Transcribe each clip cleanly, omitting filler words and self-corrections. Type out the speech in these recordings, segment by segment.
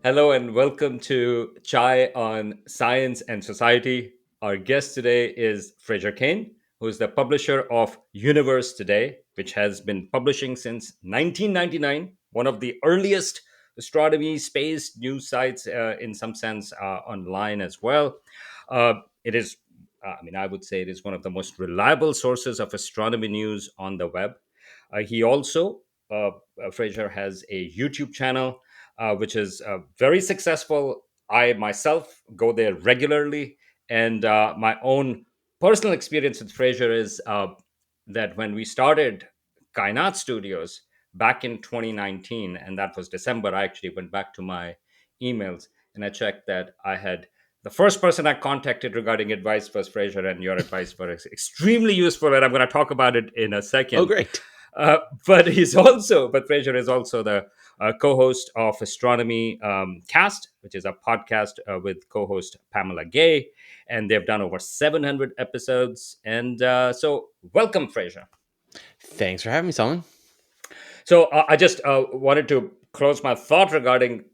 Hello and welcome to Chai on Science and Society. Our guest today is Fraser Cain, who is the publisher of Universe Today, which has been publishing since 1999, one of the earliest astronomy space news sites, in some sense, online as well. It is, I would say it is one of the most reliable sources of astronomy news on the web. He also, Fraser, has a YouTube channel which is very successful. I myself go there regularly, and my own personal experience with Fraser is that when we started Kainaat Studios back in 2019, and that was December, I actually went back to my emails and I checked that I had the first person I contacted regarding advice was Fraser, and your advice was extremely useful, and I'm going to talk about it in a Oh, second. great. But Fraser is also the co-host of Astronomy Cast, which is a podcast with co-host Pamela Gay, and they've done over 700 episodes. And so, welcome, Fraser. Thanks for having me, Salman. So I just wanted to close my thought regarding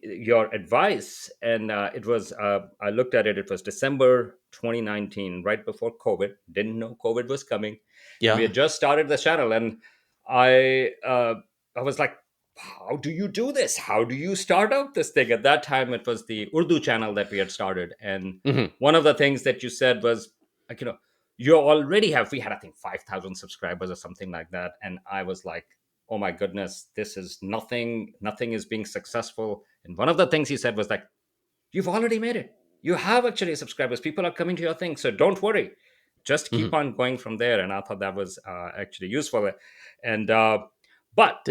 your advice, and it was I looked at it. It was December 2019, right before COVID. Didn't know COVID was coming, and we Yeah. had just started the channel. And I uh, I was like, how do you do this? How do you start out this thing? At that time, it was the Urdu channel that we had started, and hmm one of the things that you said was like, you already have. We had, I think, 5,000 subscribers or something like that, and I was like, oh my goodness, this is nothing is being successful. And one of the things he said was like, you've already made it, you have actually subscribers, people are coming to your thing, so don't worry, just keep hmm on going from there. And I thought that was actually useful. And but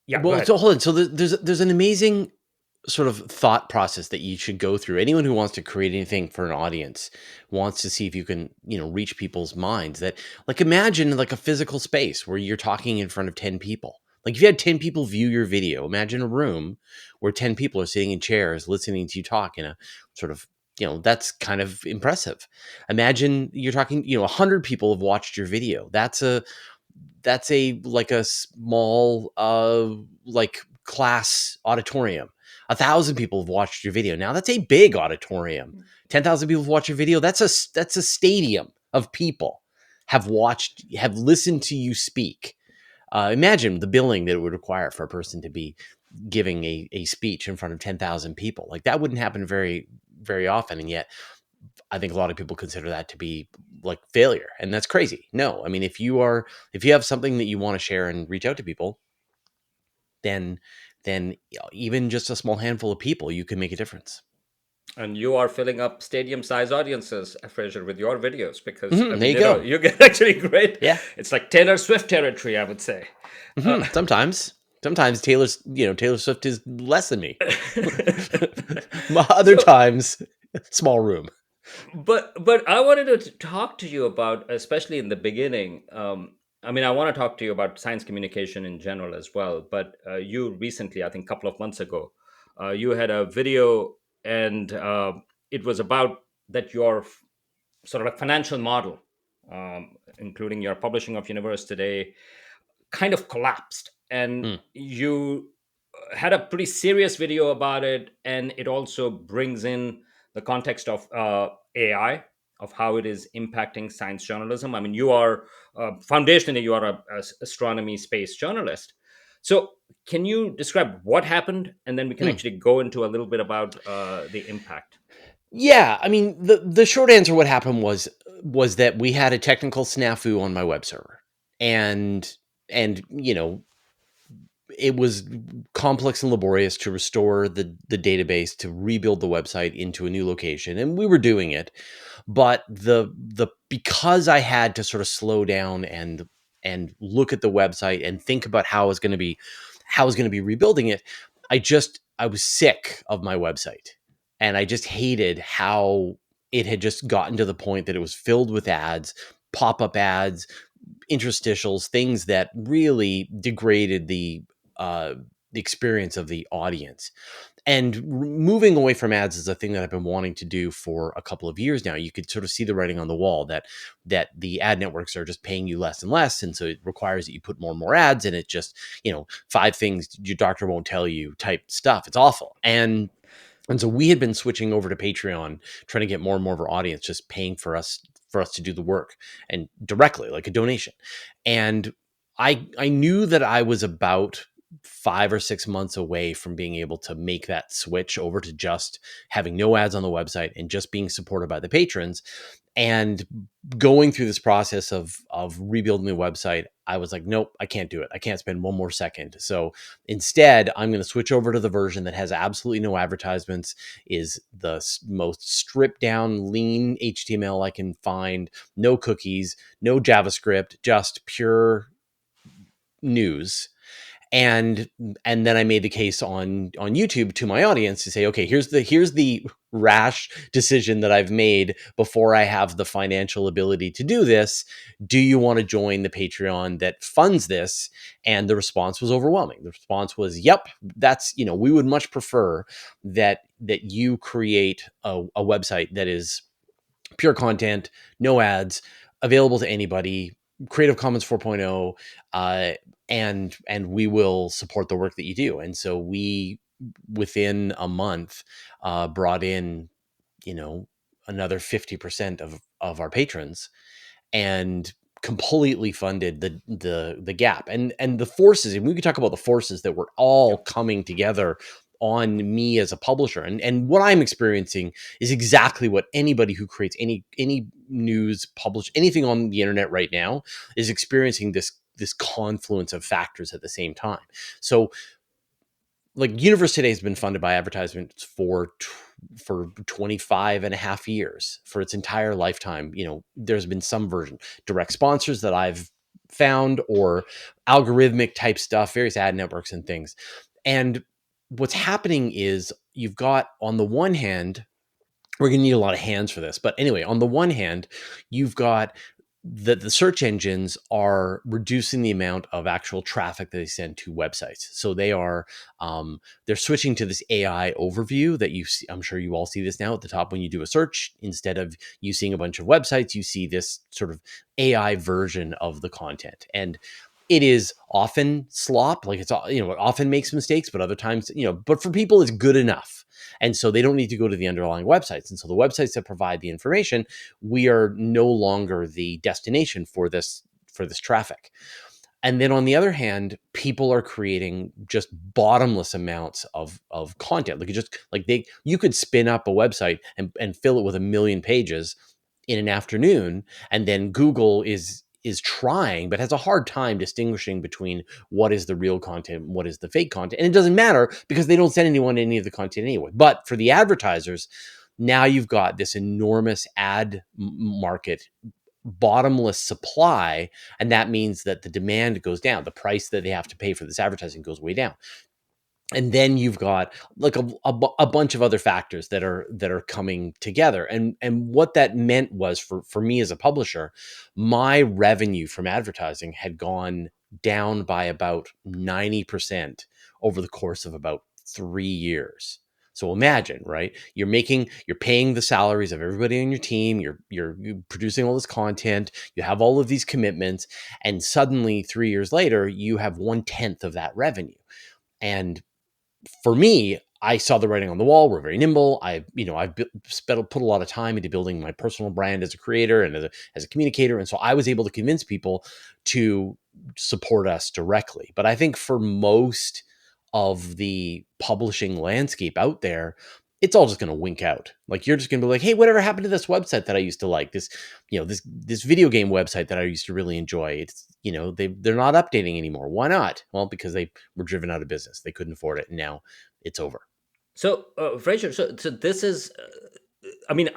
yeah, go Well, ahead. so hold on. So there's an amazing sort of thought process that you should go through. Anyone who wants to create anything for an audience wants to see if you can, reach people's minds. That, like, imagine like a physical space where you're talking in front of 10 people. Like, if you had 10 people view your video, imagine a room where 10 people are sitting in chairs listening to you talk in a sort of, that's kind of impressive. Imagine you're talking, 100 people have watched your video. That's a like a small like class auditorium. 1,000 people have watched your video. Now that's a big auditorium. 10,000 people have watched your video. That's a stadium of people have listened to you speak. Imagine the billing that it would require for a person to be giving a speech in front of 10,000 people. Like, that wouldn't happen very, very often. And yet I think a lot of people consider that to be like failure, and that's crazy. No, I mean, if you have something that you want to share and reach out to people, then even just a small handful of people, you can make a difference. And you are filling up stadium size audiences, Fraser, with your videos, because I There mean, you go. you get actually great. Yeah. It's like Taylor Swift territory, I would say. Sometimes Taylor Swift is less than me. Other so times, small room. but I wanted to talk to you about, especially in the beginning. I mean, I want to talk to you about science communication in general as well. But you recently, I think, a couple of months ago, you had a video, and it was about that your sort of a financial model, including your publishing of Universe Today, kind of collapsed, and Mm, you had a pretty serious video about it, and it also brings in the context of AI, of how it is impacting science journalism. I mean, you are foundationally you are a astronomy space journalist. So can you describe what happened, and then we can mm. actually go into a little bit about the impact. Yeah, I mean, the short answer, what happened was that we had a technical snafu on my web server, and and it was complex and laborious to restore the database, to rebuild the website into a new location, and we were doing it. But the because I had to sort of slow down and look at the website and think about how I was going to be rebuilding it, I was sick of my website, and I just hated how it had just gotten to the point that it was filled with ads, pop-up ads, interstitials, things that really degraded uh, the experience of the audience. And moving away from ads is a thing that I've been wanting to do for a couple of years now. You could sort of see the writing on the wall that the ad networks are just paying you less and less, and so it requires that you put more and more ads, and it just, five things your doctor won't tell you type stuff. It's awful. And so we had been switching over to Patreon, trying to get more and more of our audience just paying for us to do the work and directly, like a donation. And I knew that I was about 5 or 6 months away from being able to make that switch over to just having no ads on the website and just being supported by the patrons. And going through this process of rebuilding the website, I was like, nope, I can't do it. I can't spend one more second. So instead, I'm going to switch over to the version that has absolutely no advertisements, is the most stripped down, lean HTML I can find, no cookies, no JavaScript, just pure news. And then I made the case on YouTube to my audience to say, okay, here's the rash decision that I've made before I have the financial ability to do this. Do you want to join the Patreon that funds this? And the response was overwhelming. The response was, yep, that's, we would much prefer that you create a website that is pure content, no ads, available to anybody, Creative Commons 4.0, uh, and we will support the work that you do. And so we, within a month, brought in, you know, another 50% of our patrons, and completely funded the gap. And the forces, and we could talk about the forces that were all Yep. coming together on me as a publisher. And what I'm experiencing is exactly what anybody who creates any news, publish anything on the internet right now is experiencing, this confluence of factors at the same time. So, like, Universe Today has been funded by advertisements for 25 and a half years, for its entire lifetime. There's been some version, direct sponsors that I've found, or algorithmic type stuff, various ad networks and things. And what's happening is, you've got, on the one hand, we're going to need a lot of hands for this. But anyway, on the one hand, you've got the search engines are reducing the amount of actual traffic that they send to websites. So they're switching to this AI overview that you see. I'm sure you all see this now at the top when you do a search. Instead of you seeing a bunch of websites, you see this sort of AI version of the content. And it is often slop, like, it often makes mistakes, but other times, but for people, it's good enough. And so they don't need to go to the underlying websites. And so the websites that provide the information, we are no longer the destination for this traffic. And then on the other hand, people are creating just bottomless amounts of content. Like, you could spin up a website and fill it with a million pages in an afternoon. And then Google is trying, but has a hard time distinguishing between what is the real content and what is the fake content. And it doesn't matter, because they don't send anyone any of the content anyway. But for the advertisers, now you've got this enormous ad market, bottomless supply, and that means that the demand goes down. The price that they have to pay for this advertising goes way down. And then you've got, like, a bunch of other factors that are coming together. And what that meant was, for me as a publisher, my revenue from advertising had gone down by about 90% over the course of about 3 years. So imagine, right? You're paying the salaries of everybody on your team. You're producing all this content. You have all of these commitments, and suddenly 3 years later, you have 1/10 of that revenue. And for me, I saw the writing on the wall. We're very nimble. I've put a lot of time into building my personal brand as a creator and as a communicator. And so I was able to convince people to support us directly. But I think for most of the publishing landscape out there, it's all just going to wink out. Like, you're just going to be like, hey, whatever happened to this website that I used to like? This video game website that I used to really enjoy. It's, they're not updating anymore. Why not? Well, because they were driven out of business. They couldn't afford it, and now it's over. So, Fraser, so this is, I mean,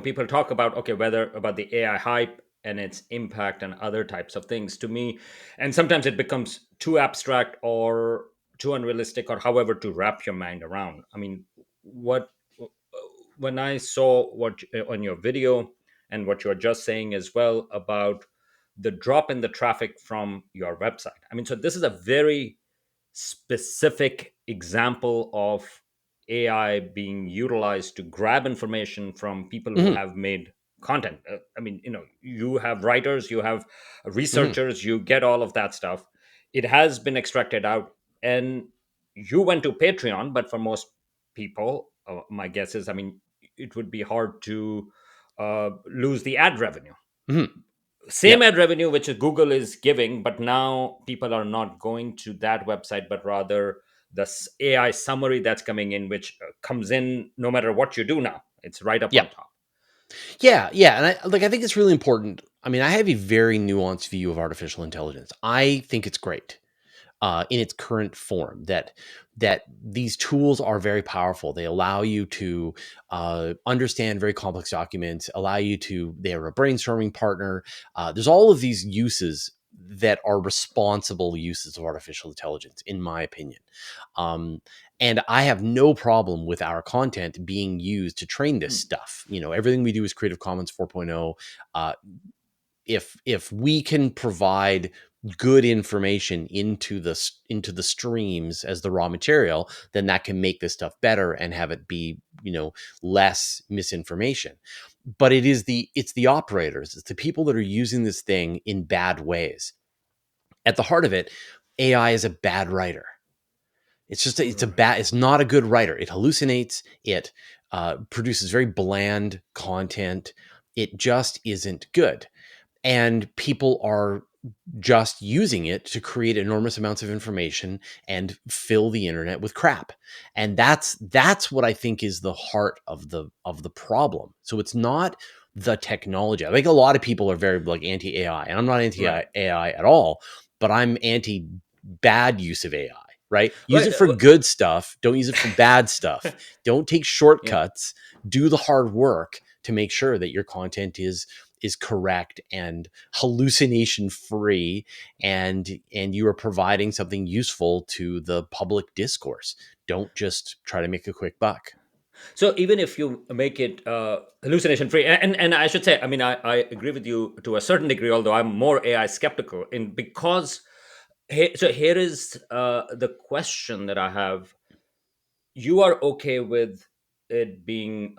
people talk about, okay, whether about the AI hype and its impact and other types of things to me, and sometimes it becomes too abstract or too unrealistic, or however to wrap your mind around. I mean, what when I saw what on your video and what you're just saying as well about the drop in the traffic from your website. I mean, so this is a very specific example of AI being utilized to grab information from people who Hmm. have made content. I mean, you have writers, you have Hmm. researchers, you get all of that stuff. It has been extracted out, and you went to Patreon, but for most people, my guess is, I mean, it would be hard to lose the ad revenue. Hmm. Same Yep. ad revenue which Google is giving, but now people are not going to that website, but rather the AI summary that's coming in, which comes in no matter what you do now. It's right up Yep. on top. Yeah, yeah, and I think it's really important. I mean, I have a very nuanced view of artificial intelligence. I think it's great in its current form. That these tools are very powerful. They allow you to understand very complex documents. Allow you to. They are a brainstorming partner. There's all of these uses that are responsible uses of artificial intelligence, in my opinion. Um, and I have no problem with our content being used to train this Hmm. stuff. You know, everything we do is Creative Commons 4.0. Uh, if we can provide good information into the streams as the raw material, then that can make this stuff better and have it be, less misinformation. But it's the operators, it's the people that are using this thing in bad ways. At the heart of it, AI is a bad writer. Right. It's not a good writer. It hallucinates. It produces very bland content. It just isn't good, and people are just using it to create enormous amounts of information and fill the internet with crap. And that's what I think is the heart of the problem. So it's not the technology. I think a lot of people are very like anti AI, and I'm not anti Right. AI at all, but I'm anti bad use of AI. Right? Use Right. it for good stuff. Don't use it for bad stuff. Don't take Yeah. shortcuts. Do the hard work to make sure that your content is correct and hallucination free, and you are providing something useful to the public discourse. Don't just try to make a quick buck. So even if you make it hallucination free, and I should say, I mean, I agree with you to a certain degree, although I'm more AI skeptical, in because so here is the question that I have. You are okay with it being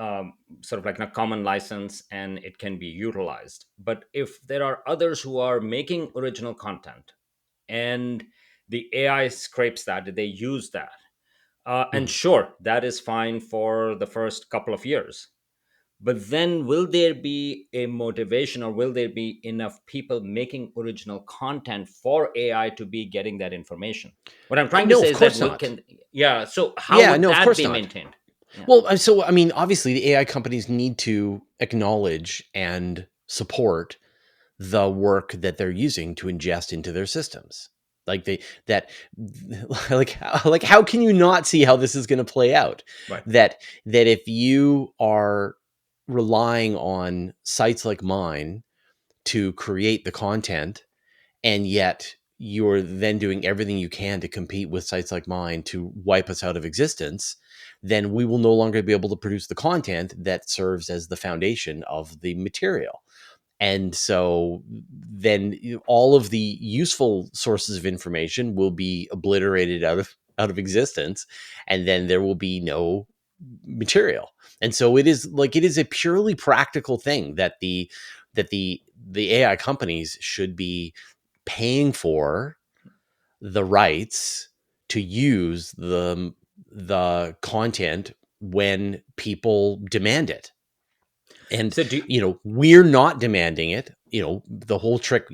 sort of like a common license and it can be utilized, but if there are others who are making original content and the AI scrapes that, they use that, and Mhm. sure, that is fine for the first couple of years, but then will there be a motivation, or will there be enough people making original content for AI to be getting that information? What I'm trying to No, say of is that course will not. can yeah, so how Yeah, would no, of that course be not. maintained? Yeah. Well, so I mean, obviously, the AI companies need to acknowledge and support the work that they're using to ingest into their systems. Like they that like how can you not see how this is going to play out? Right. That if you are relying on sites like mine to create the content, and yet you're then doing everything you can to compete with sites like mine to wipe us out of existence, then we will no longer be able to produce the content that serves as the foundation of the material. And so then all of the useful sources of information will be obliterated out of existence, and then there will be no material. And so it is a purely practical thing that the AI companies should be paying for the rights to use the content when people demand it. And So do you, we're not demanding it. The whole trick,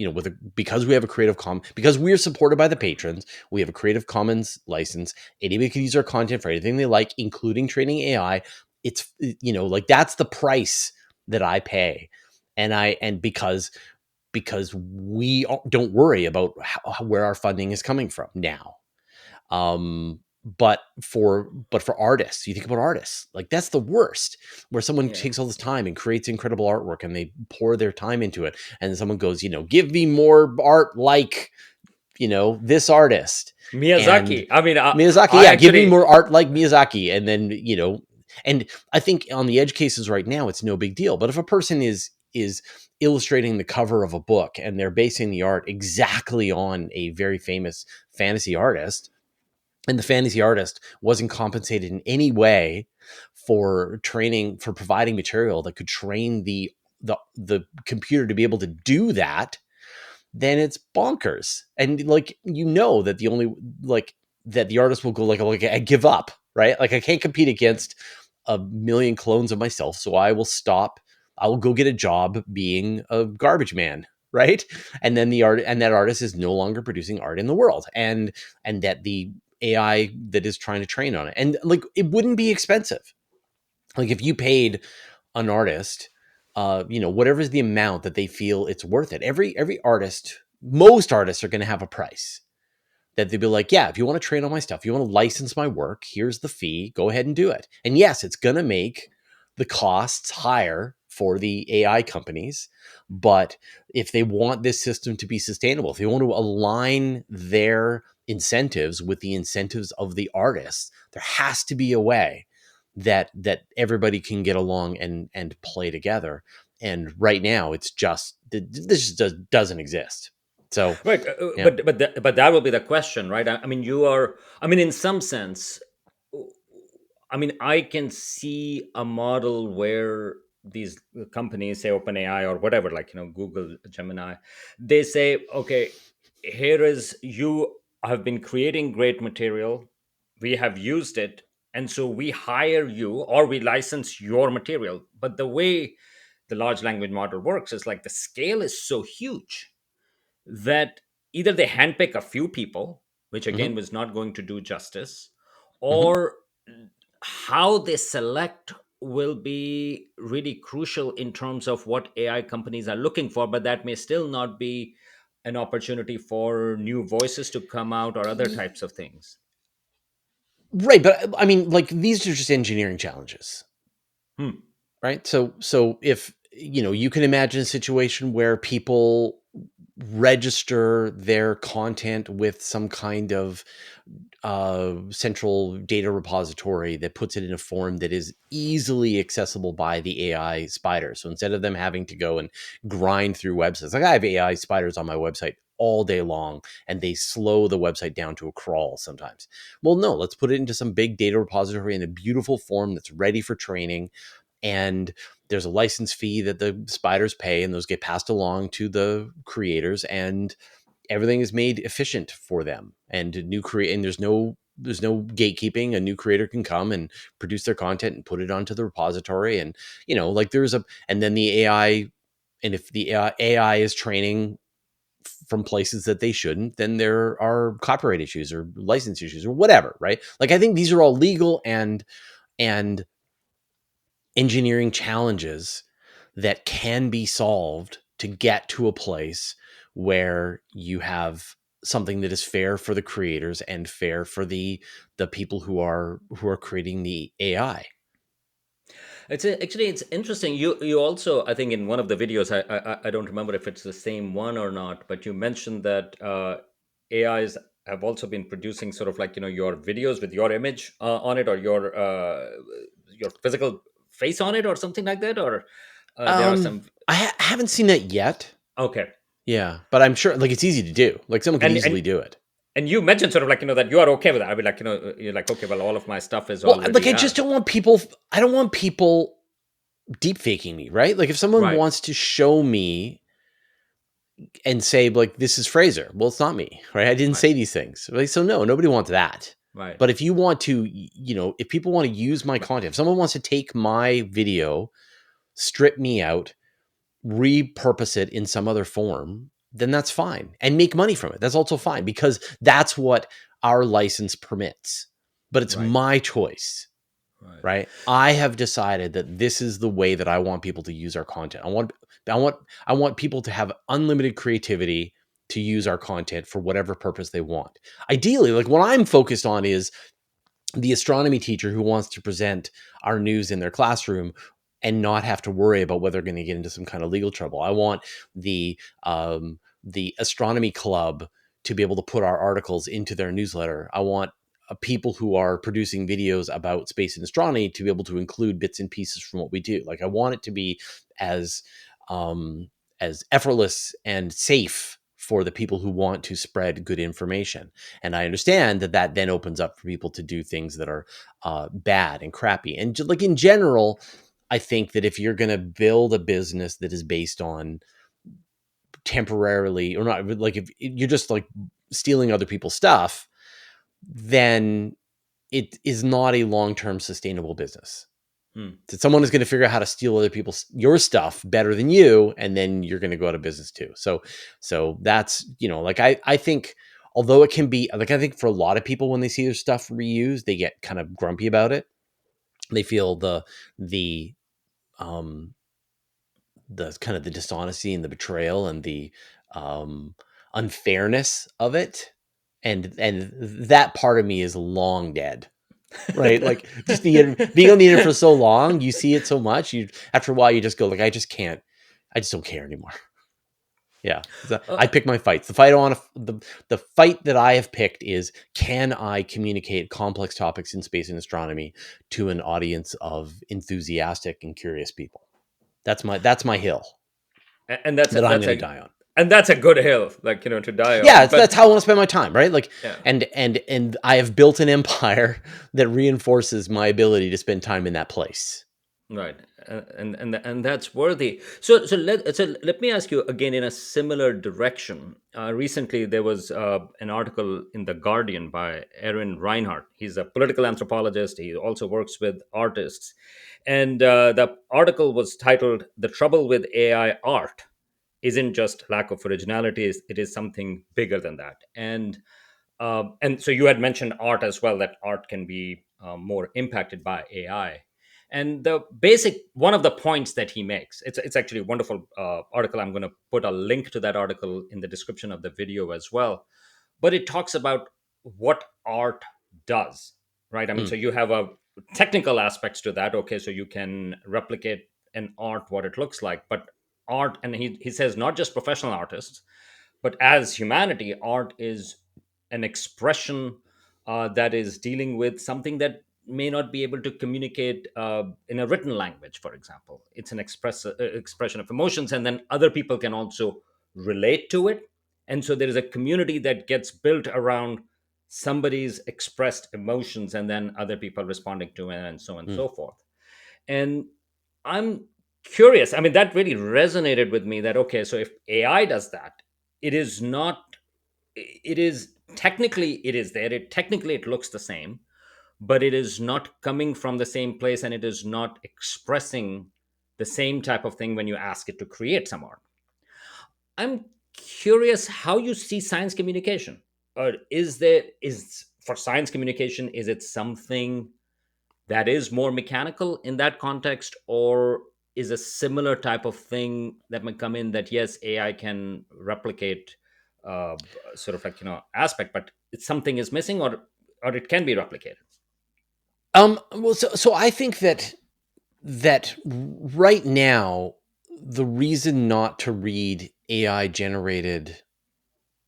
because we have a because we're supported by the patrons, we have a Creative Commons license. Anybody can use our content for anything they like, including training AI. It's like that's the price that I pay. And because we don't worry about where our funding is coming from now. But for artists, you think about artists, like that's the worst, where someone yeah, takes all this time and creates incredible artwork and they pour their time into it, and someone goes, give me more art like, this artist. And Miyazaki, I mean, Miyazaki, I yeah, give me actually, more art like Miyazaki. And then, and I think on the edge cases right now, it's no big deal. But if a person is illustrating the cover of a book and they're basing the art exactly on a very famous fantasy artist, and the fantasy artist wasn't compensated in any way for training, for providing material that could train the computer to be able to do that, then it's bonkers. And like, that the only, like, that the artist will go like I give up, right? Like, I can't compete against a million clones of myself, so I will stop. I will go get a job being a garbage man, right? And then that artist is no longer producing art in the world, and that the AI that is trying to train on it, and like, it wouldn't be expensive. Like, if you paid an artist, whatever is the amount that they feel it's worth it. Every artist, most artists are going to have a price that they'd be like, yeah, if you want to train on my stuff, you want to license my work, here's the fee, go ahead and do it. And yes, it's going to make the costs higher for the AI companies. But if they want this system to be sustainable, if they want to align their incentives with the incentives of the artists, there has to be a way that everybody can get along and play together. And right now, it's just, this just doesn't exist. So, Right, yeah. but that will be the question, right? I mean, you are. I mean, in some sense, I mean, I can see a model where these companies, say OpenAI or whatever, like Google, Gemini, they say, okay, here is, you have been creating great material, we have used it, and so we hire you or we license your material. But the way the large language model works is like the scale is so huge that either they handpick a few people, which Hmm. again was not going to do justice, Hmm. or how they select will be really crucial in terms of what AI companies are looking for, but that may still not be an opportunity for new voices to come out or other types of things. Right, but I mean, like, these are just engineering challenges, Hmm. right? So if you can imagine a situation where people register their content with some kind of central data repository that puts it in a form that is easily accessible by the AI spider. So instead of them having to go and grind through websites, like, I have AI spiders on my website all day long, and they slow the website down to a crawl sometimes. Well, no, let's put it into some big data repository in a beautiful form that's ready for training. And there's a license fee that the spiders pay, and those get passed along to the creators, and everything is made efficient for them. And there's no gatekeeping. A new creator can come and produce their content and put it onto the repository. And like, and then the AI, and if the AI is training from places that they shouldn't, then there are copyright issues or license issues or whatever, right? Like, I think these are all legal and engineering challenges that can be solved to get to a place where you have something that is fair for the creators and fair for the people who are creating the AI. Actually, it's interesting. You also, I think, in one of the videos, I don't remember if it's the same one or not, but you mentioned that AIs have also been producing sort of like your videos with your image on it, or your physical face on it, or something like that, or there are some. I haven't seen that yet. Okay. Yeah, but I'm sure, like, it's easy to do. Like, someone could and easily and do it. and you mentioned sort of like that you are okay with that. I mean, like you're like, okay, well, all of my stuff is Well, like, already I just out. don't want people. I don't want people deep faking me, right? Like, if someone Right. wants to show me and say, like, this is Fraser, well, it's not me, right? I didn't Right. say these things, right? So no, nobody wants that. Right. But if you want to, if people want to use my Right. content, if someone wants to take my video, strip me out, repurpose it in some other form, then that's fine, and make money from it. That's also fine, because that's what our license permits. But it's Right. my choice, Right. right? I have decided that this is the way that I want people to use our content. I want I want people to have unlimited creativity to use our content for whatever purpose they want. Ideally, like, what I'm focused on is the astronomy teacher who wants to present our news in their classroom and not have to worry about whether they're going to get into some kind of legal trouble. I want the astronomy club to be able to put our articles into their newsletter. I want people who are producing videos about space and astronomy to be able to include bits and pieces from what we do. Like, I want it to be as um, as effortless and safe for the people who want to spread good information. And I understand that that then opens up for people to do things that are bad and crappy. And like in general, I think that if you're going to build a business that is based on temporarily or not, like if you're just like stealing other people's stuff, then it is not a long-term sustainable business. Hmm. So someone is going to figure out how to steal other people's your stuff better than you, and then you're going to go out of business too. So that's, like I think, although it can be like, I think for a lot of people when they see their stuff reused, they get kind of grumpy about it. They feel the um the kind of the dishonesty and the betrayal and the um unfairness of it, and that part of me is long dead. Right, like just being on the internet for so long, you see it so much, you after a while you just go like, I just can't, I just don't care anymore. Yeah, I Uh, pick my fights. The fight I want to, the fight that I have picked is, can I communicate complex topics in space and astronomy to an audience of enthusiastic and curious people? That's my hill and that's a, that I'm that's going to a die on. and that's a good hill, like, to die Yeah, on. that's But how I want to spend my time, right? Like, yeah, and I have built an empire that reinforces my ability to spend time in that place. right. And that's worthy. So let me ask you again in a similar direction. Recently, there was an article in the Guardian by Eric Reinhart. He's a political anthropologist. He also works with artists, and the article was titled "The Trouble with AI Art Isn't Just Lack of Originality; It is something bigger than that." And so you had mentioned art as well, that art can be more impacted by AI. And the basic one of the points that he makes, it's actually a wonderful article. I'm going to put a link to that article in the description of the video as well. But it talks about what art does, right? I mean, Mm, so you have a technical aspects to that. Okay, so you can replicate an art what it looks like, but art, and he says not just professional artists, but as humanity, art is an expression that is dealing with something that may not be able to communicate in a written language. For example, it's an expression of emotions, and then other people can also relate to it. And so there is a community that gets built around somebody's expressed emotions, and then other people responding to it, and so on and mm. so forth. And I'm curious. I mean, that really resonated with me, that okay, so if AI does that, it is not, it is technically, it is there. It technically, it looks the same, but it is not coming from the same place, and it is not expressing the same type of thing when you ask it to create some art. I'm curious how you see science communication. Or is for science communication, is it something that is more mechanical in that context, or is a similar type of thing that might come in, that yes, AI can replicate sort of like, aspect, but it's something is missing, or it can be replicated. Well, so I think that right now, the reason not to read AI generated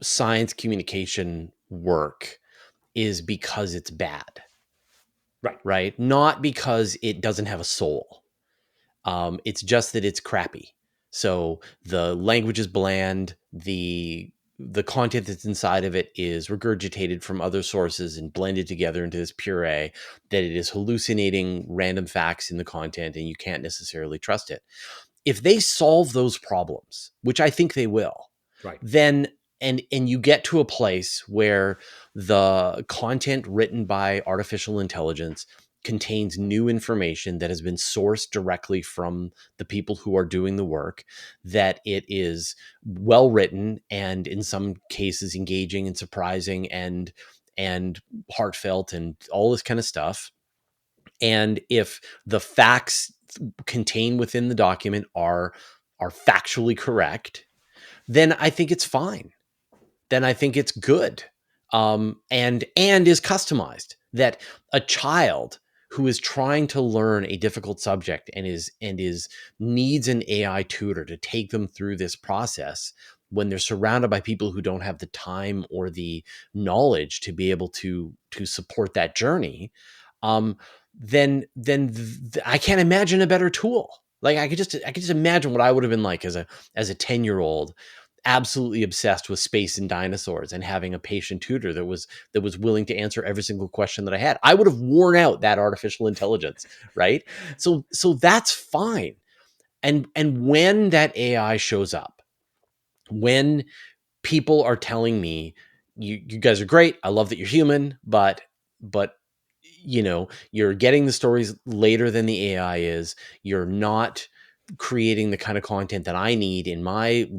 science communication work is because it's bad, Right. right? Not because it doesn't have a soul. It's just that it's crappy. So the language is bland. The content that's inside of it is regurgitated from other sources and blended together into this puree, that it is hallucinating random facts in the content, and you can't necessarily trust it. If they solve those problems, which I think they will, Right. then and you get to a place where the content written by artificial intelligence contains new information that has been sourced directly from the people who are doing the work, that it is well written and in some cases engaging and surprising and heartfelt and all this kind of stuff. And if the facts contained within the document are factually correct, then I think it's fine. Then I think it's good, and is customized. That a child who is trying to learn a difficult subject and is needs an AI tutor to take them through this process, when they're surrounded by people who don't have the time or the knowledge to be able to support that journey, um, I can't imagine a better tool. Like I could just imagine what I would have been like as a 10-year-old, absolutely obsessed with space and dinosaurs and having a patient tutor that was willing to answer every single question that I had, I would have worn out that artificial intelligence, right? So that's fine. And when that AI shows up, when people are telling me, you guys are great, I love that you're human, but you're getting the stories later than the AI is, you're not creating the kind of content that I need in my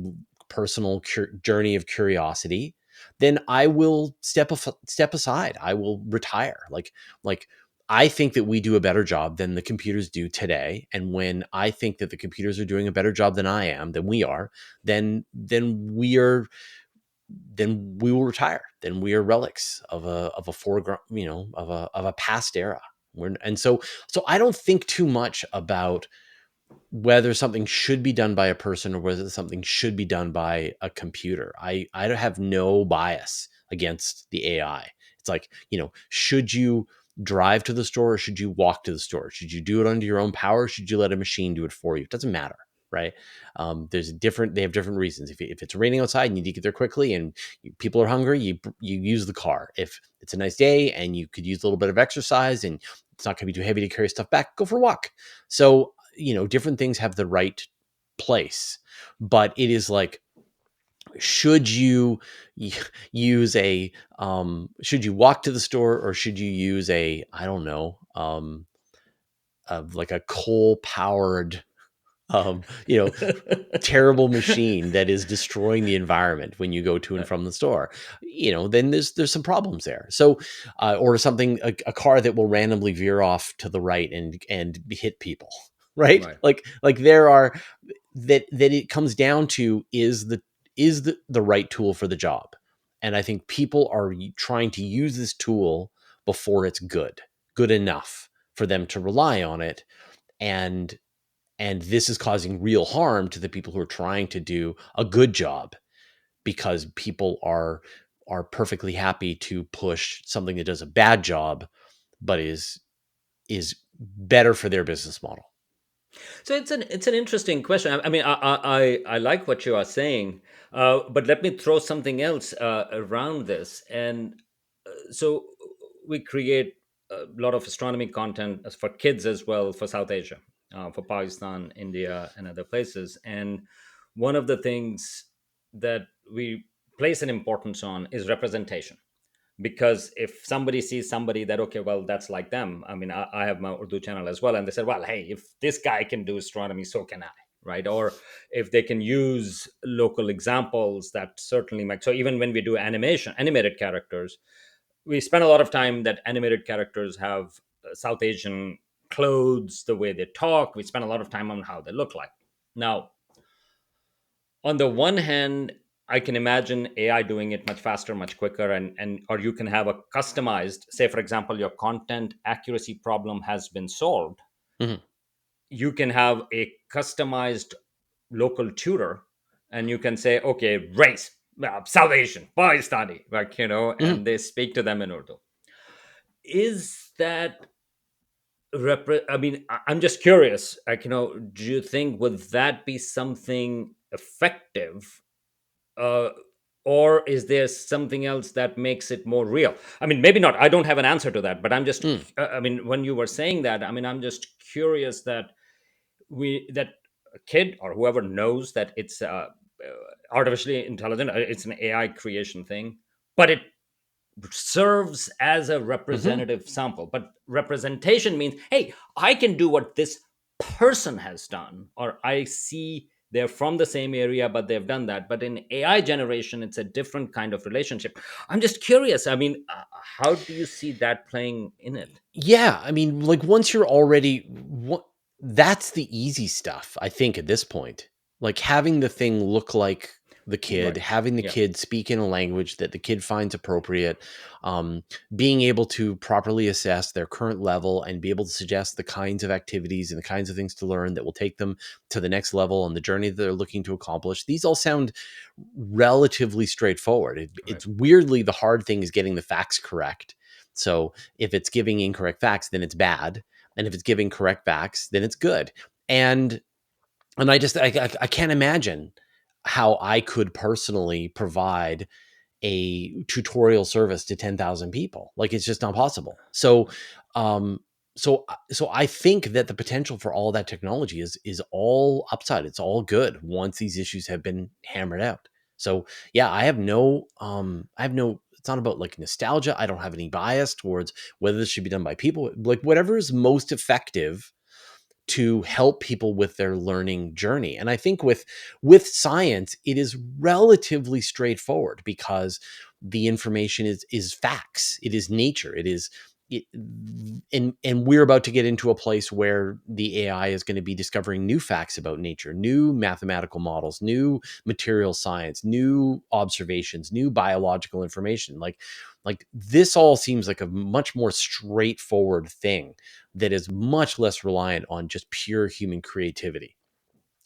personal journey of curiosity, then I will step aside. I will retire. Like I think that we do a better job than the computers do today, and when I think that the computers are doing a better job than I am, than we are, then we will retire. Then we are relics of a foreground, of a past era. And so I don't think too much about whether something should be done by a person or whether something should be done by a computer. I have no bias against the AI. It's like, should you drive to the store or should you walk to the store? Should you do it under your own power? Or should you let a machine do it for you? It doesn't matter, right? They have different reasons. If it's raining outside and you need to get there quickly and people are hungry, you use the car. If it's a nice day and you could use a little bit of exercise and it's not going to be too heavy to carry stuff back, go for a walk. So, different things have the right place, but it is like, should you use should you walk to the store or should you use I don't know, like a coal powered, um, you know, terrible machine that is destroying the environment when you go to and from the store, then there's some problems there. So, or something, a car that will randomly veer off to the right and hit people, right? Right. Like there are that it comes down to, is the right tool for the job. And I think people are trying to use this tool before it's good enough for them to rely on it. And and this is causing real harm to the people who are trying to do a good job, because people are perfectly happy to push something that does a bad job but is better for their business model. So it's an interesting question. I mean, I like what you are saying, but let me throw something else around this. And so we create a lot of astronomy content for kids as well, for South Asia, for Pakistan, India, and other places. And one of the things that we place an importance on is representation, because if somebody sees somebody that, okay, well, that's like them. I mean, I have my Urdu channel as well, and they said, well, hey, if this guy can do astronomy, so can I, right? Or if they can use local examples, that certainly makes. So even when we do animated characters, we spend a lot of time that animated characters have South Asian clothes, the way they talk. We spend a lot of time on how they look like. Now, on the one hand, I can imagine AI doing it much faster, much quicker, and or you can have a customized, say for example, your content accuracy problem has been solved. Mhm. You can have a customized local tutor, and you can say, okay, race, South Asian, Pakistani, like, Mhm. and they speak to them in Urdu. Is that I mean, I'm just curious, like, do you think would that be something effective, uh, or is there something else that makes it more real? I mean, maybe not. I don't have an answer to that, but I'm just. Mm. I mean, when you were saying that, I mean, I'm just curious that that a kid or whoever knows that it's artificially intelligent, it's an AI creation thing, but it serves as a Mhm. representative sample. But representation means, hey, I can do what this person has done, or I see they're from the same area, but they've done that. But in AI generation, it's a different kind of relationship. I'm just curious. I mean, how do you see that playing in it? Yeah, I mean, like, once you're already that's the easy stuff, I think, at this point. Like, having the thing look like the kid, Right. having the Yeah. kid speak in a language that the kid finds appropriate, um, being able to properly assess their current level and be able to suggest the kinds of activities and the kinds of things to learn that will take them to the next level on the journey that they're looking to accomplish. These all sound relatively straightforward. Right. It's weirdly, the hard thing is getting the facts correct. So if it's giving incorrect facts, then it's bad, and if it's giving correct facts, then it's good. And I can't imagine. how I could personally provide a tutorial service to 10,000 people. Like, it's just not possible. So, um, so I think that the potential for all that technology is all upside. It's all good once these issues have been hammered out. So yeah, I have no, it's not about like nostalgia. I don't have any bias towards whether this should be done by people. Like, whatever is most effective to help people with their learning journey. And I think with science, it is relatively straightforward because the information is facts. It is nature. It is it, and we're about to get into a place where the AI is going to be discovering new facts about nature, new mathematical models, new material science, new observations, new biological information. Like this all seems like a much more straightforward thing that is much less reliant on just pure human creativity.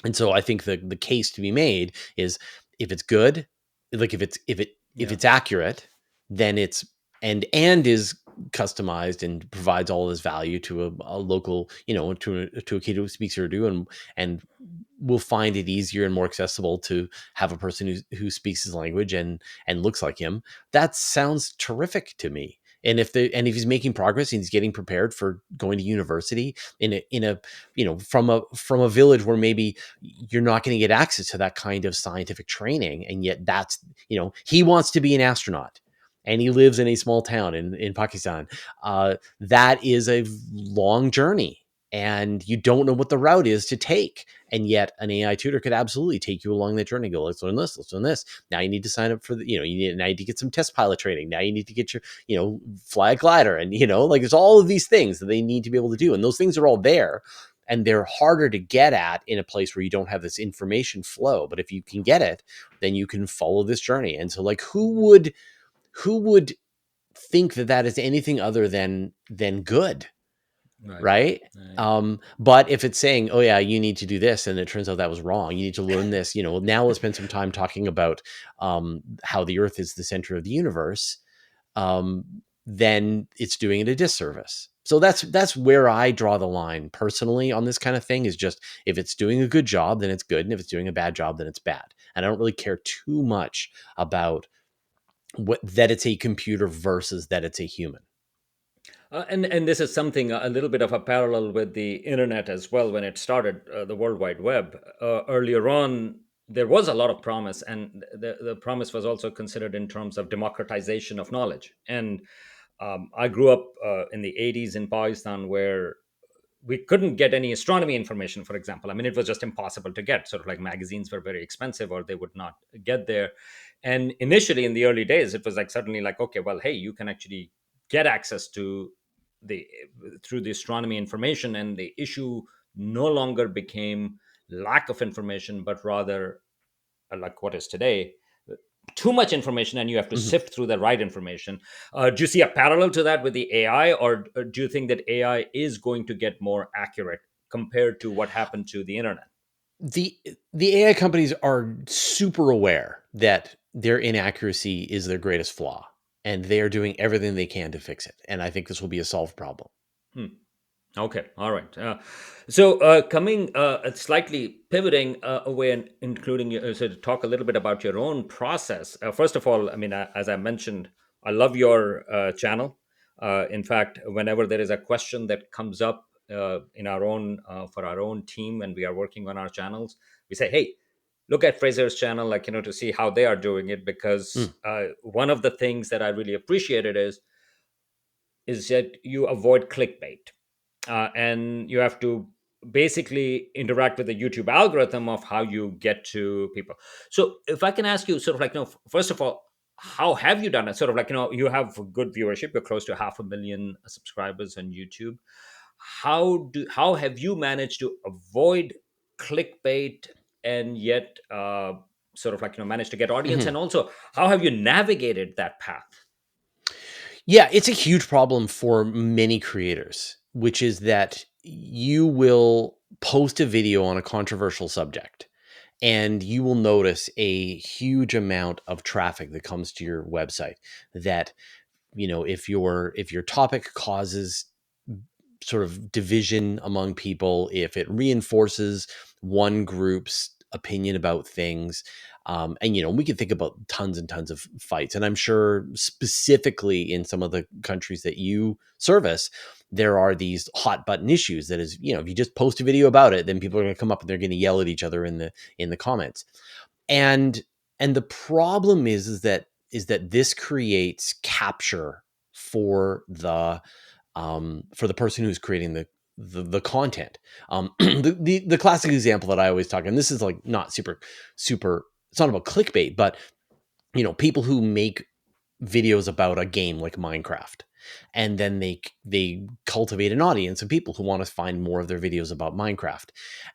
And so I think the case to be made is, if it's good, like if Yeah. it's accurate, then it's and is customized and provides all this value to a local, to a kid who speaks Urdu, and will find it easier and more accessible to have a person who speaks his language and looks like him. That sounds terrific to me. And if he's making progress and he's getting prepared for going to university in a from a village where maybe you're not going to get access to that kind of scientific training, and yet that's, he wants to be an astronaut and he lives in a small town in Pakistan. That is a long journey, and you don't know what the route is to take, and yet an AI tutor could absolutely take you along that journey. Go, let's learn this, let's learn this. Now you need to sign up for now you need to get some test pilot training. Now you need to get your, fly a glider, and like there's all of these things that they need to be able to do, and those things are all there, and they're harder to get at in a place where you don't have this information flow. But if you can get it, then you can follow this journey. And so, like, who would think that that is anything other than good, Right. right? Right. But if it's saying, oh yeah, you need to do this, and it turns out that was wrong, you need to learn this, now let's spend some time talking about how the earth is the center of the universe, um, then it's doing it a disservice. So that's where I draw the line personally on this kind of thing, is just, if it's doing a good job, then it's good, and if it's doing a bad job, then it's bad. And I don't really care too much about that it's a computer versus that it's a human. And this is something a little bit of a parallel with the internet as well. When it started, the World Wide Web, earlier on, there was a lot of promise, and the promise was also considered in terms of democratization of knowledge. And I grew up in the 80s in Pakistan, where we couldn't get any astronomy information, for example. I mean, it was just impossible to get. Sort of like magazines were very expensive, or they would not get there. And initially, in the early days, it was like suddenly like, okay, well, hey, you can actually get access to the through the astronomy information, and the issue no longer became lack of information, but rather, like what is today, too much information, and you have to Mhm. sift through the right information. Do you see a parallel to that with the AI, or do you think that AI is going to get more accurate compared to what happened to the internet? the the AI companies are super aware that their inaccuracy is their greatest flaw, and they are doing everything they can to fix it. And I think this will be a solved problem. Hmm. Okay, all right. Coming slightly pivoting away and including so to talk a little bit about your own process. First of all, I mean, as I mentioned, I love your channel. In fact, whenever there is a question that comes up in our own for our own team, and we are working on our channels, we say, "Hey, look at Fraser's channel, like to see how they are doing it." Mm. Because one of the things that I really appreciated is that you avoid clickbait, and you have to basically interact with the YouTube algorithm of how you get to people. So, if I can ask you, sort of like, first of all, how have you done it? Sort of like, you have good viewership. You're close to 500,000 subscribers on YouTube. How have you managed to avoid clickbait, and yet sort of like, manage to get audience? Mhm. And also, how have you navigated that path? Yeah, it's a huge problem for many creators, which is that you will post a video on a controversial subject, and you will notice a huge amount of traffic that comes to your website. That, if your topic causes sort of division among people, if it reinforces one group's opinion about things. And, we can think about tons and tons of fights. And I'm sure specifically in some of the countries that you service, there are these hot button issues that is, if you just post a video about it, then people are going to come up and they're going to yell at each other in the comments. And the problem is that this creates capture for the person who's creating the content. The classic example that I always talk, and this is like not super. It's not about clickbait, but people who make videos about a game like Minecraft, and then they cultivate an audience of people who want to find more of their videos about Minecraft,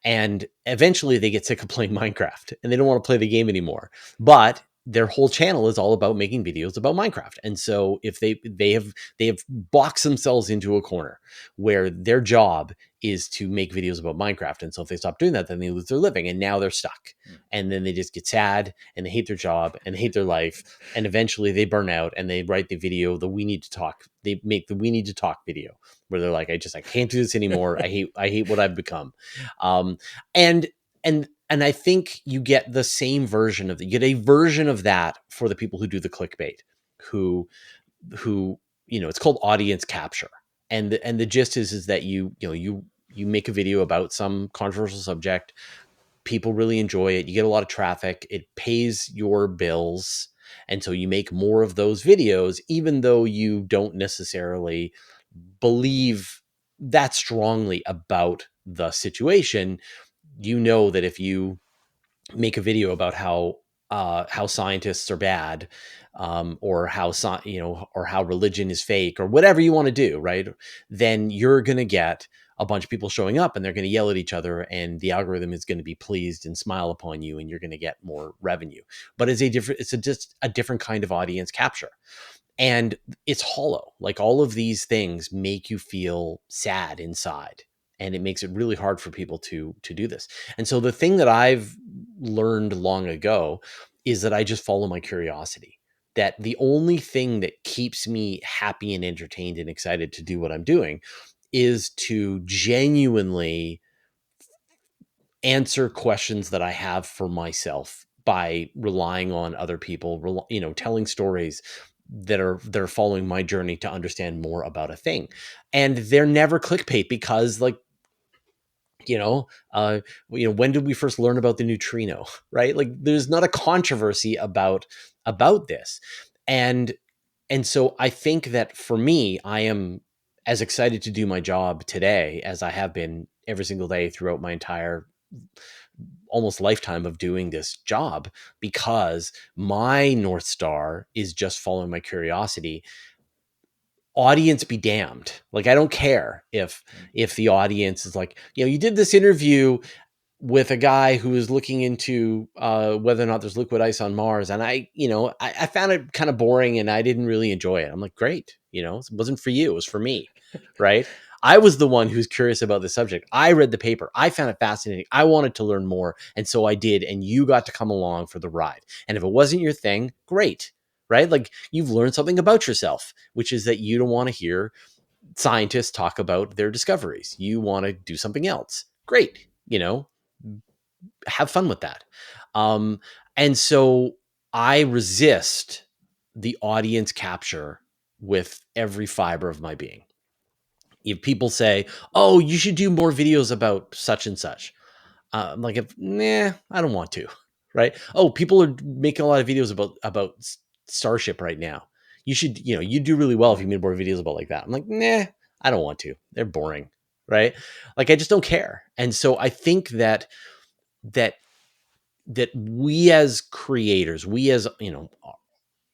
and eventually they get sick of playing Minecraft and they don't want to play the game anymore, but their whole channel is all about making videos about Minecraft. And so if they have boxed themselves into a corner where their job is to make videos about Minecraft, and so if they stop doing that, then they lose their living, and now they're stuck. And then they just get sad and they hate their job and they hate their life, and eventually they burn out and they write the video, the we need to talk, they make the we need to talk video where they're like, I can't do this anymore. I hate what I've become. um and and I think you get the same version of you get a version of that for the people who do the clickbait, who it's called audience capture. And the gist is that you make a video about some controversial subject, people really enjoy it, you get a lot of traffic, it pays your bills, and so you make more of those videos, even though you don't necessarily believe that strongly about the situation. You know that if you make a video about how scientists are bad, or or how religion is fake, or whatever you want to do, right? Then you're going to get a bunch of people showing up and they're going to yell at each other, and the algorithm is going to be pleased and smile upon you, and you're going to get more revenue. But just a different kind of audience capture. And it's hollow. Like, all of these things make you feel sad inside, and it makes it really hard for people to do this. And so the thing that I've learned long ago is that I just follow my curiosity. That the only thing that keeps me happy and entertained and excited to do what I'm doing is to genuinely answer questions that I have for myself by relying on other people, telling stories that are following my journey to understand more about a thing. And they're never clickbait, because, like, you know, uh, when did we first learn about the neutrino, right? Like, there's not a controversy about this. And so I think that for me, I am as excited to do my job today as I have been every single day throughout my entire almost lifetime of doing this job, because my North Star is just following my curiosity. Audience be damned. Like, I don't care if the audience is like, you did this interview with a guy who is looking into whether or not there's liquid ice on Mars, and I found it kind of boring and I didn't really enjoy it. I'm like, great, it wasn't for you, it was for me, right? I was the one who's curious about the subject. I read the paper, I found it fascinating, I wanted to learn more, and so I did, and you got to come along for the ride. And if it wasn't your thing, great, right? Like, you've learned something about yourself, which is that you don't want to hear scientists talk about their discoveries. You want to do something else. Great, have fun with that. And so I resist the audience capture with every fiber of my being. If people say, "Oh, you should do more videos about such and such," I'm like, "Nah, I don't want to." Right? Oh, people are making a lot of videos about Starship right now. You should, you do really well if you made more videos about like that. I'm like, nah, I don't want to. They're boring, right? Like, I just don't care. And so I think that we as creators, we as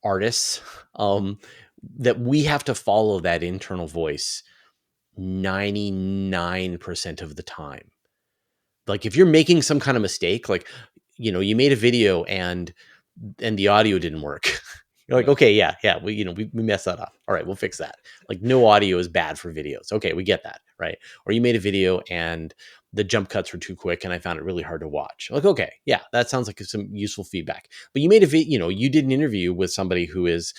artists, that we have to follow that internal voice 99% of the time. Like, if you're making some kind of mistake, like, you made a video and the audio didn't work. You're like, Yeah. okay, yeah, we messed that up. All right, we'll fix that. Like, no audio is bad for videos. Okay, we get that, right? Or you made a video and the jump cuts were too quick and I found it really hard to watch. Like, okay, yeah, that sounds like some useful feedback. But you made you did an interview with somebody who is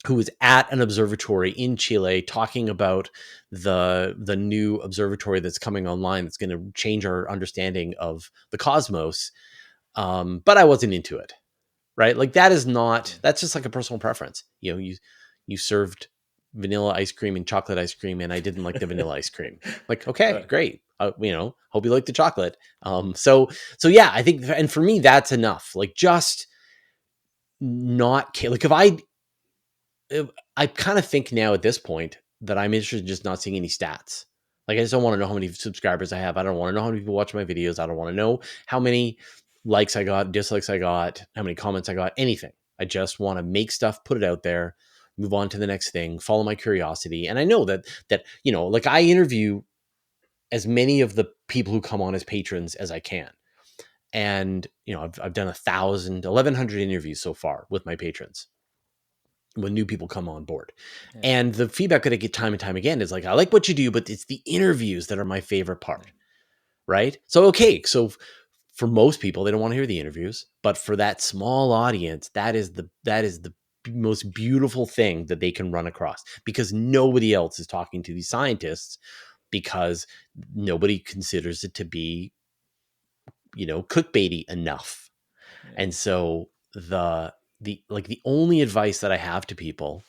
who was at an observatory in Chile talking about the new observatory that's coming online that's going to change our understanding of the cosmos. But I wasn't into it, right? Like that is not, that's just like a personal preference. You know, you served vanilla ice cream and chocolate ice cream, and I didn't like the vanilla ice cream. Like, okay, Right. great. You know, hope you like the chocolate. So yeah, I think, and for me, that's enough. Like, just not like if I kind of think now at this point that I'm interested in just not seeing any stats. Like, I just don't want to know how many subscribers I have. I don't want to know how many people watch my videos. I don't want to know how many likes I got, dislikes I got, how many comments I got, anything. I just want to make stuff, put it out there, move on to the next thing, follow my curiosity. And I know that you know, like I interview as many of the people who come on as patrons as I can. And you know, I've done 1,100 interviews so far with my patrons when new people come on board. Yeah. And the feedback that I get time and time again is like, I like what you do, but it's the interviews that are my favorite Yeah. part. Right. So, okay. So for most people, they don't want to hear the interviews, but for that small audience, that is the most beautiful thing that they can run across, because nobody else is talking to these scientists, because nobody considers it to be, you know, clickbaity enough. Yeah. And so the only advice that I have to people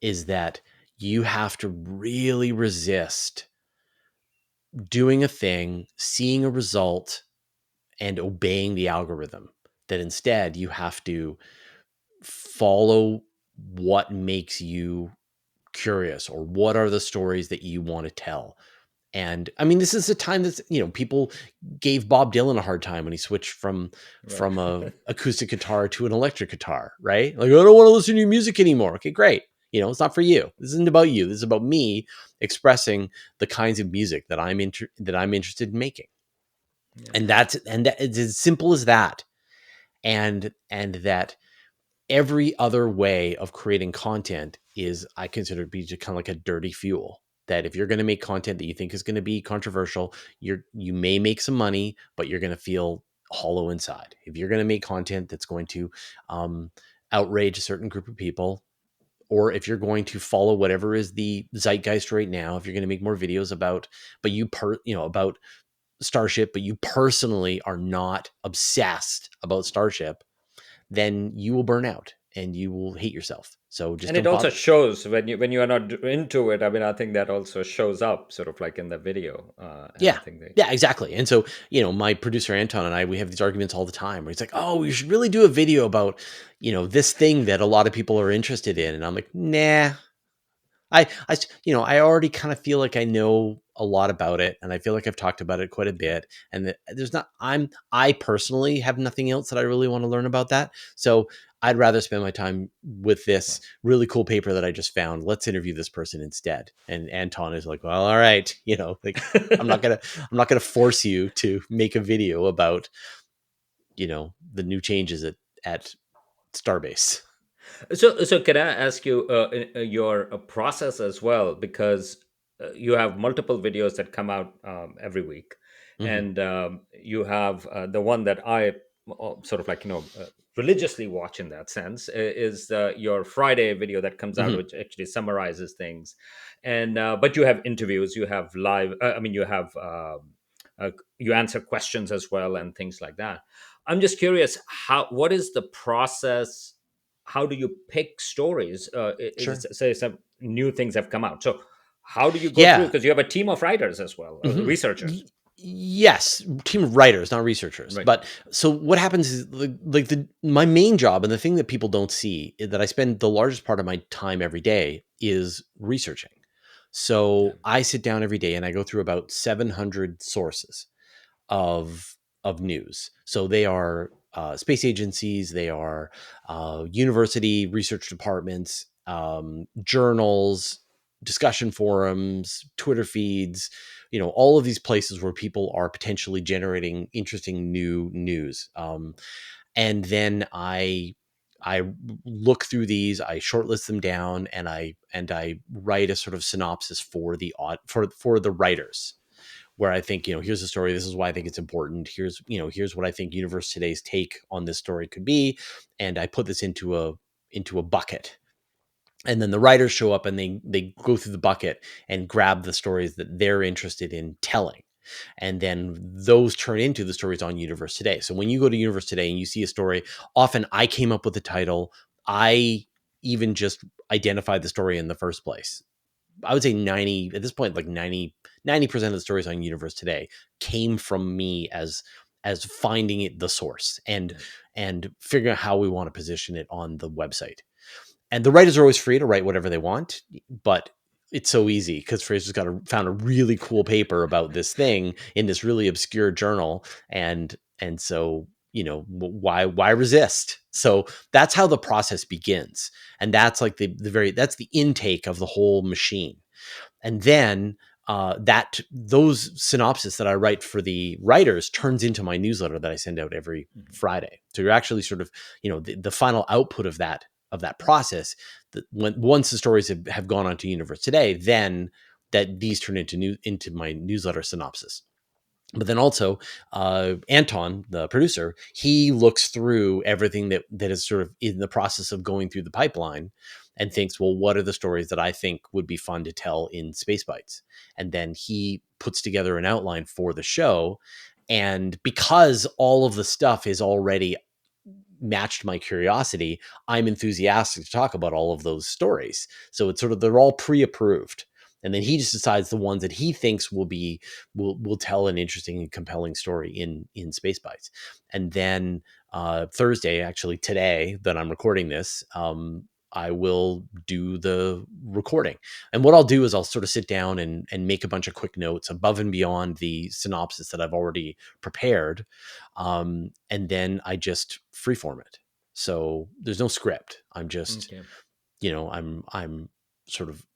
is that you have to really resist doing a thing, seeing a result, and obeying the algorithm. That instead you have to follow what makes you curious, or what are the stories that you want to tell. And I mean, this is a time that's, you know, people gave Bob Dylan a hard time when he switched Right. from a acoustic guitar to an electric guitar, right? Like, I don't want to listen to your music anymore. Okay, great. You know, it's not for you. This isn't about you. This is about me expressing the kinds of music that I'm interested in making. Yeah. And it's as simple as that. And that every other way of creating content is, I consider, to be just kind of like a dirty fuel. That if you're going to make content that you think is going to be controversial, you may make some money, but you're going to feel hollow inside. If you're going to make content that's going to um, outrage a certain group of people, or if you're going to follow whatever is the zeitgeist right now, if you're going to make more videos about, about Starship, but you personally are not obsessed about Starship, then you will burn out and you will hate yourself. So just And it don't also bother. shows when you are not into it. I mean, I think that also shows up sort of like in the video, and I Yeah. think they. Yeah, exactly. And so, you know, my producer Anton and I, we have these arguments all the time where he's like, "Oh, we should really do a video about, you know, this thing that a lot of people are interested in." And I'm like, "Nah, I already kind of feel like I know a lot about it, and I feel like I've talked about it quite a bit, and that there's not, I personally have nothing else that I really want to learn about that. So I'd rather spend my time with this Right. really cool paper that I just found. Let's interview this person instead." And Anton is like, "Well, all right, you know, like I'm not gonna, I'm not gonna force you to make a video about, you know, the new changes at Starbase." So can I ask you your process as well? Because you have multiple videos that come out every week, Hmm. and you have the one that I sort of like religiously watch in that sense is your Friday video that comes out, Hmm. which actually summarizes things, and but you have interviews, you have live. I mean, you have. You answer questions as well and things like that. I'm just curious, how what is the process? How do you pick stories? Is Sure. it, say some new things have come out, so how do you go through, Yeah. because you have a team of writers as well, Mhm. researchers, Yes, team of writers, not researchers. right? But so what happens is, like the my main job, and the thing that people don't see, is that I spend the largest part of my time every day is researching. Yeah. So I sit down every day and I go through about 700 sources of news. So they are space agencies, they are university research departments, journals, discussion forums, Twitter feeds. You know, all of these places where people are potentially generating interesting new news. And then I look through these, I shortlist them down, and I write a sort of synopsis for for the writers, where I think, you know, here's the story. This is why I think it's important. Here's what I think Universe Today's take on this story could be. And I put this into a bucket. And then the writers show up and they go through the bucket and grab the stories that they're interested in telling. And then those turn into the stories on Universe Today. So when you go to Universe Today and you see a story, often I came up with the title. I even just identified the story in the first place. I would say 90 at this point, like 90% of the stories on Universe Today came from me as finding it the source Yeah. and figuring out how we want to position it on the website. And the writers are always free to write whatever they want, but it's so easy because Fraser's found a really cool paper about this thing in this really obscure journal, and so why resist? So that's how the process begins, and that's like that's the intake of the whole machine. And then that those synopsis that I write for the writers turns into my newsletter that I send out every Mhm. Friday. So you're actually sort of, the final output of that process. That once the stories have gone on to Universe Today, then that these turn into my newsletter synopsis. But then also Anton, the producer, he looks through everything that is sort of in the process of going through the pipeline and thinks, well, what are the stories that I think would be fun to tell in Space Bites? And then he puts together an outline for the show. And because all of the stuff is already matched my curiosity, I'm enthusiastic to talk about all of those stories. So it's sort of, they're all pre-approved. And then he just decides the ones that he thinks will tell an interesting and compelling story in Space Bites. And then Thursday, actually today that I'm recording this, I will do the recording. And what I'll do is I'll sort of sit down and make a bunch of quick notes above and beyond the synopsis that I've already prepared, and then I just freeform it. So there's no script. I'm just, Okay. I'm sort of,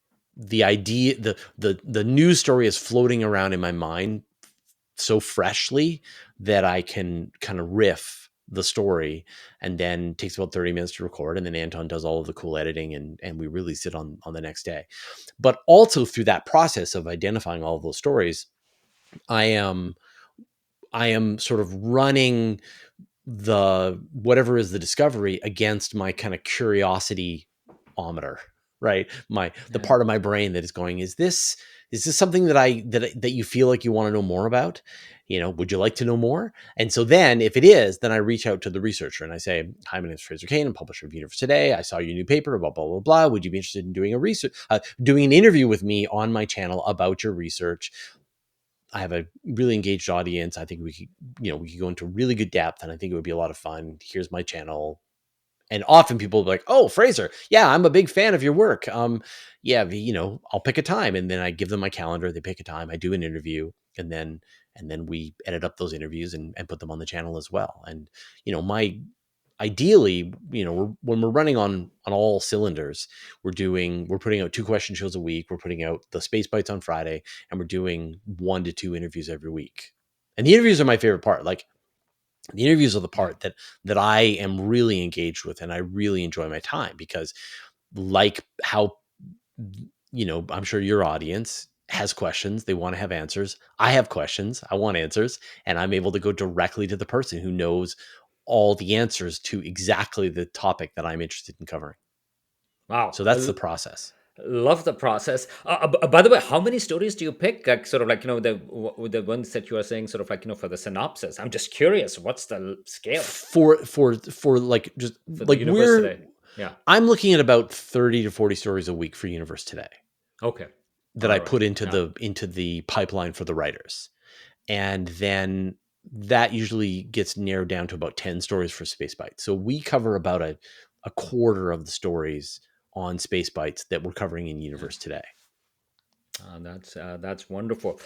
the idea, the news story is floating around in my mind so freshly that I can kind of riff the story, and then it takes about 30 minutes to record, and then Anton does all of the cool editing, and we release it on the next day. But also through that process of identifying all of those stories, I am I am sort of running the whatever is the discovery against my kind of curiosity ometer, right? The Yeah. part of my brain that is going, is this something that you feel like you want to know more about? Would you like to know more? And so then if it is, then I reach out to the researcher and I say, hi, my name is Fraser Cain. I'm publisher of Universe Today. I saw your new paper, blah, blah, blah, blah. Would you be interested in doing an interview with me on my channel about your research? I have a really engaged audience. I think we could go into really good depth, and I think it would be a lot of fun. Here's my channel. And often people will be like, "Oh, Fraser, yeah, I'm a big fan of your work. Yeah, I'll pick a time," and then I give them my calendar. They pick a time. I do an interview, and then we edit up those interviews and put them on the channel as well. And my ideally, when we're running on all cylinders, we're putting out 2 question shows a week. We're putting out the Space Bites on Friday, and we're doing 1 to 2 interviews every week. And the interviews are my favorite part. Like, the interviews are the Yeah. part that I am really engaged with, and I really enjoy my time because, like how, I'm sure your audience has questions, they want to have answers. I have questions, I want answers, and I'm able to go directly to the person who knows all the answers to exactly the topic that I'm interested in covering. Wow. So that's the process. Love the process. By the way, how many stories do you pick? Like, sort of like, the ones that you are saying, sort of like, for the synopsis. I'm just curious. What's the scale For like, just for the like, universe today? Yeah. I'm looking at about 30 to 40 stories a week for Universe Today Okay. that I All right. put into Yeah. the pipeline for the writers. And then that usually gets narrowed down to about 10 stories for Space Bites. So we cover about a quarter of the stories on Space Bites that we're covering in Yeah. Universe Today. That's wonderful.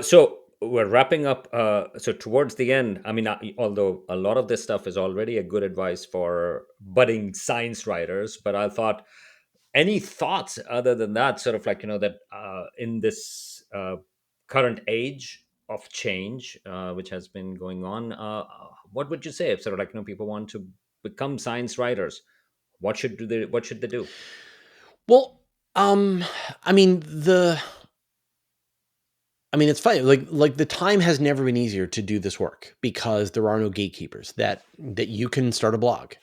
So we're wrapping up. So towards the end, I mean, although a lot of this stuff is already a good advice for budding science writers, but I thought, any thoughts other than that, sort of like, that in this current age of change, which has been going on, what would you say if, sort of like, people want to become science writers? What should they do? Well, um, I mean the it's funny. Like the time has never been easier to do this work because there are no gatekeepers that you can start a blog.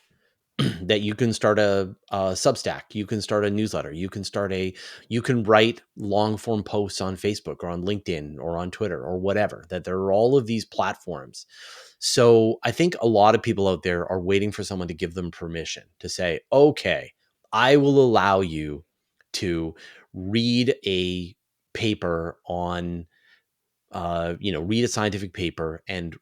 that you can start a Substack, you can start a newsletter, you can write long form posts on Facebook or on LinkedIn or on Twitter or whatever, that there are all of these platforms. So I think a lot of people out there are waiting for someone to give them permission to say, okay, I will allow you to read a paper on read a scientific paper and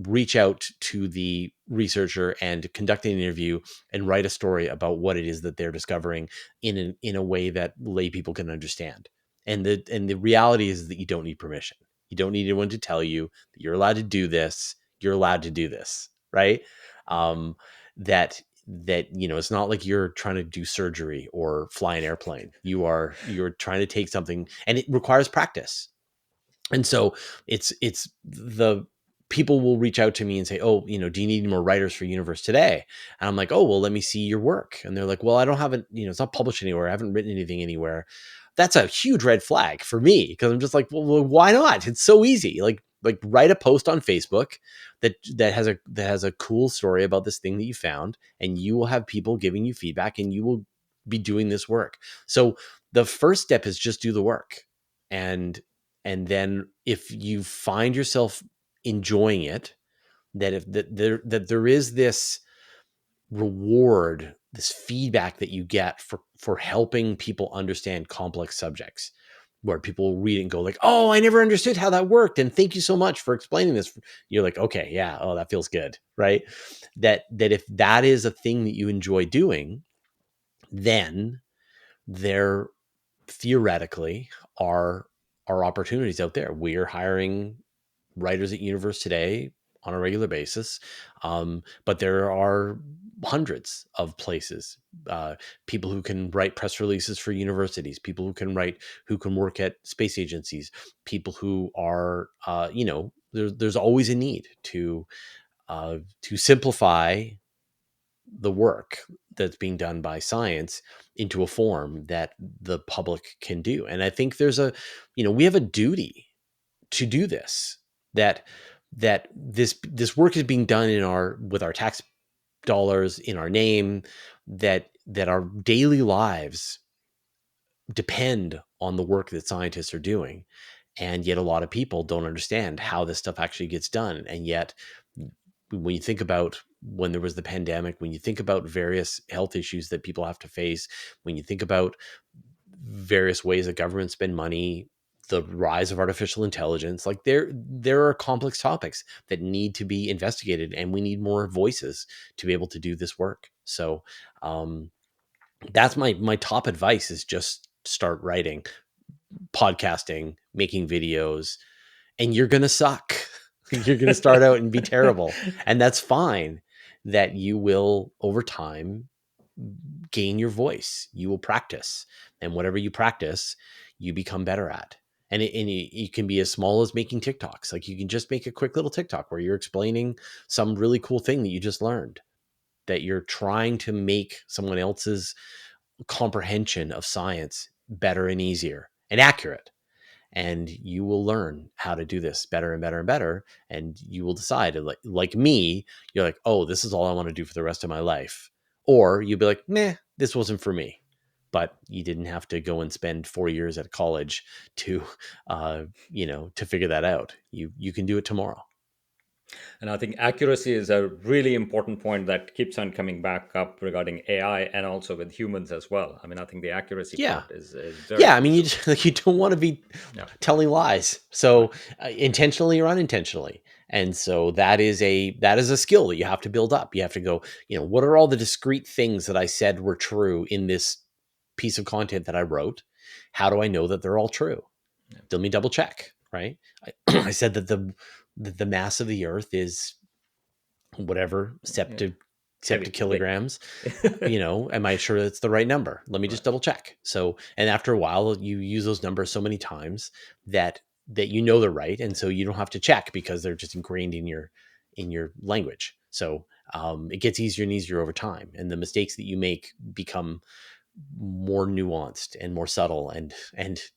reach out to the researcher and conduct an interview and write a story about what it is that they're discovering in a way that lay people can understand. And the reality is that you don't need permission. You don't need anyone to tell you that you're allowed to do this. You're allowed to do this, right? Um, that it's not like you're trying to do surgery or fly an airplane. You're trying to take something, and it requires practice. And so it's the people will reach out to me and say, oh, do you need any more writers for Universe Today? And I'm like, oh, well, let me see your work. And they're like, well, I don't have it, it's not published anywhere. I haven't written anything anywhere. That's a huge red flag for me, because I'm just like, well, why not? It's so easy. Like write a post on Facebook that has a cool story about this thing that you found, and you will have people giving you feedback, and you will be doing this work. So the first step is just do the work. And then if you find yourself enjoying it, that there is this reward, this feedback that you get for helping people understand complex subjects, where people read it and go like, oh, I never understood how that worked, and thank you so much for explaining this. You're like, okay, yeah, oh, that feels good, right? That if that is a thing that you enjoy doing, then there theoretically are opportunities out there. We're hiring writers at Universe Today on a regular basis, but there are hundreds of places. People who can write press releases for universities, people who can work at space agencies, people who are, there's always a need to simplify the work that's being done by science into a form that the public can do. And I think we have a duty to do this, that this work is being done with our tax dollars, in our name, that our daily lives depend on the work that scientists are doing. And yet a lot of people don't understand how this stuff actually gets done. And yet, when you think about when there was the pandemic, when you think about various health issues that people have to face, when you think about various ways that governments spend money, the rise of artificial intelligence, like there are complex topics that need to be investigated, and we need more voices to be able to do this work. So that's my top advice, is just start writing, podcasting, making videos, and you're going to suck. You're going to start out and be terrible. And that's fine. That you will, over time, gain your voice. You will practice. And whatever you practice, you become better at. And it can be as small as making TikToks. Like, you can just make a quick little TikTok where you're explaining some really cool thing that you just learned, that you're trying to make someone else's comprehension of science better and easier and accurate. And you will learn how to do this better and better and better. And you will decide, like me, you're like, oh, this is all I want to do for the rest of my life. Or you'll be like, nah, this wasn't for me. But you didn't have to go and spend 4 years at college to, to figure that out. You can do it tomorrow. And I think accuracy is a really important point that keeps on coming back up regarding AI and also with humans as well. I mean, I think the accuracy Yeah. part is very Yeah, I mean, crucial. you don't want to be Yeah, telling lies, right. so intentionally or unintentionally. And so that is a skill that you have to build up. You have to go, what are all the discrete things that I said were true in this piece of content that I wrote? How do I know that they're all true? Yeah, Let me double check, right? I said that the mass of the Earth is whatever yeah. Heavy, big. septikilograms. Am I sure that's the right number? Let me just Right. double check. So, and after a while, you use those numbers so many times that they're right, and so you don't have to check, because they're just ingrained in your language. So it gets easier and easier over time, and the mistakes that you make become more nuanced and more subtle, and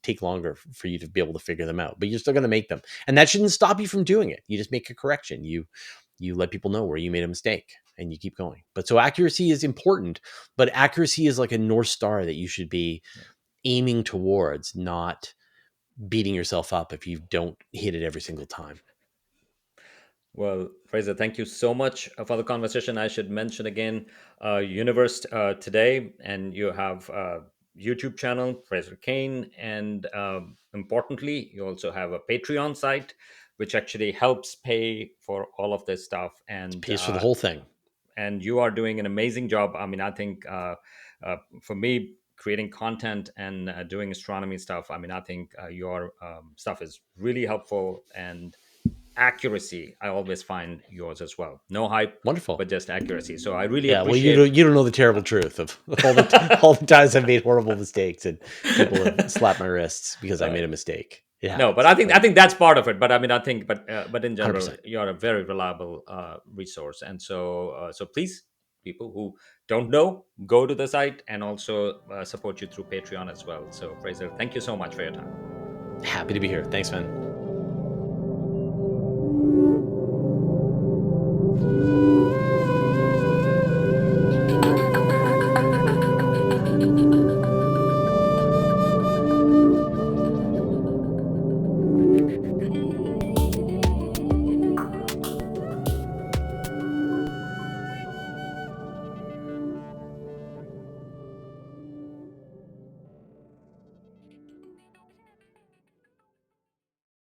take longer for you to be able to figure them out. But you're still going to make them, and that shouldn't stop you from doing it. You just make a correction. You you let people know where you made a mistake and you keep going. But so accuracy is important, but accuracy is like a North Star that you should be Yeah. aiming towards, not beating yourself up if you don't hit it every single time. Well, Fraser, thank you so much for the conversation. I should mention again, Universe Today, and you have YouTube channel, Fraser Cain, and importantly, you also have a Patreon site, which actually helps pay for all of this stuff. It pays for the whole thing. And you are doing an amazing job. I mean, I think for me, creating content and doing astronomy stuff, I mean, I think your stuff is really helpful, and accuracy I always find yours as well. No hype, Wonderful. but just accuracy. So I really Yeah, well, appreciate. you don't know the terrible truth of all the times I've made horrible mistakes and people have slapped my wrists because I uh, made a mistake. It no, but happens, I think that's part of it. But I mean, I think, but in general, 100%. you're a very reliable resource, and so please, people who don't know, go to the site, and also support you through Patreon as well. So Fraser, thank you so much for your time. Happy to be here. Thanks, man.